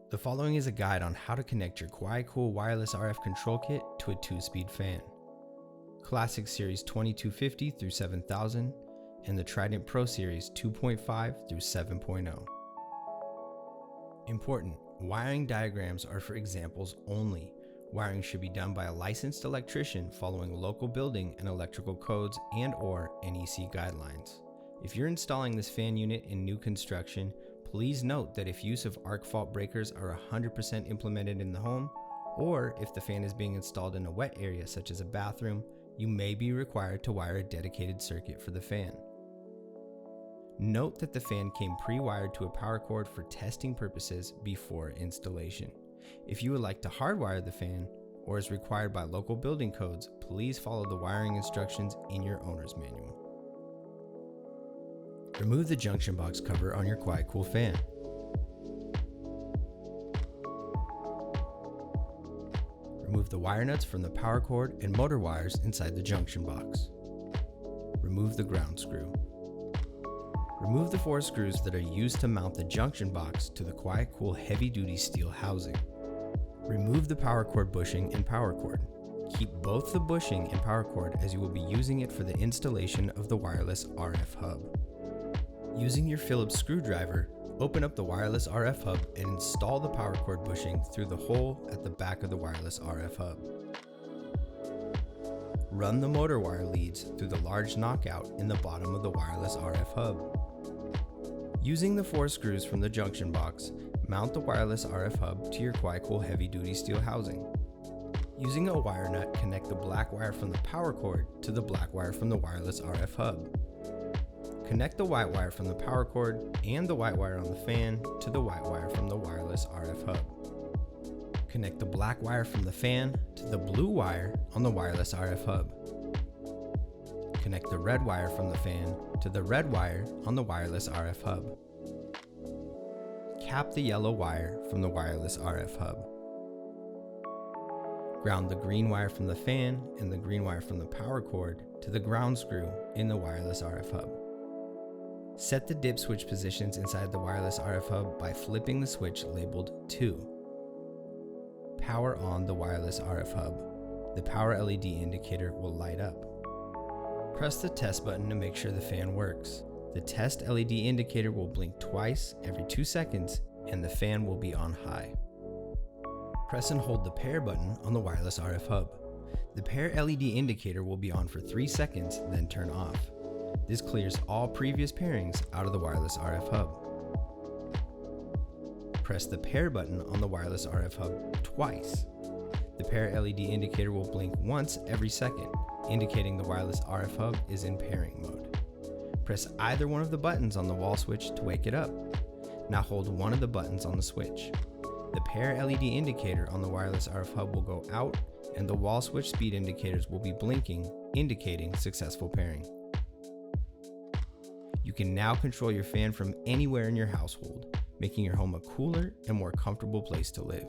The following is a guide on how to connect your QuietCool wireless RF control kit to a 2-speed fan. Classic Series 2250 through 7000 and the Trident Pro Series 2.5 through 7.0. Important: wiring diagrams are for examples only. Wiring should be done by a licensed electrician following local building and electrical codes and/or NEC guidelines. If you're installing this fan unit in new construction, please note that if use of arc fault breakers are 100% implemented in the home, or if the fan is being installed in a wet area such as a bathroom, you may be required to wire a dedicated circuit for the fan. Note that the fan came pre-wired to a power cord for testing purposes before installation. If you would like to hardwire the fan, or is required by local building codes, please follow the wiring instructions in your owner's manual. Remove the junction box cover on your QuietCool fan. Remove the wire nuts from the power cord and motor wires inside the junction box. Remove the ground screw. Remove the 4 screws that are used to mount the junction box to the QuietCool heavy-duty steel housing. Remove the power cord bushing and power cord. Keep both the bushing and power cord as you will be using it for the installation of the wireless RF hub. Using your Phillips screwdriver, open up the wireless RF hub and install the power cord bushing through the hole at the back of the wireless RF hub. Run the motor wire leads through the large knockout in the bottom of the wireless RF hub. Using the 4 screws from the junction box, mount the wireless RF hub to your QuietCool heavy-duty steel housing. Using a wire nut, connect the black wire from the power cord to the black wire from the wireless RF hub. Connect the white wire from the power cord and the white wire on the fan to the white wire from the wireless RF hub. Connect the black wire from the fan to the blue wire on the wireless RF hub. Connect the red wire from the fan to the red wire on the wireless RF hub. Cap the yellow wire from the wireless RF hub. Ground the green wire from the fan and the green wire from the power cord to the ground screw in the wireless RF hub. Set the dip switch positions inside the wireless RF hub by flipping the switch labeled 2. Power on the wireless RF hub. The power LED indicator will light up. Press the test button to make sure the fan works. The test LED indicator will blink twice every 2 seconds and the fan will be on high. Press and hold the pair button on the wireless RF hub. The pair LED indicator will be on for 3 seconds, then turn off. This clears all previous pairings out of the wireless RF hub. Press the pair button on the wireless RF hub twice. The pair LED indicator will blink once every second, indicating the wireless RF hub is in pairing mode. Press either one of the buttons on the wall switch to wake it up. Now hold one of the buttons on the switch. The pair LED indicator on the wireless RF hub will go out and the wall switch speed indicators will be blinking, indicating successful pairing. You can now control your fan from anywhere in your household, making your home a cooler and more comfortable place to live.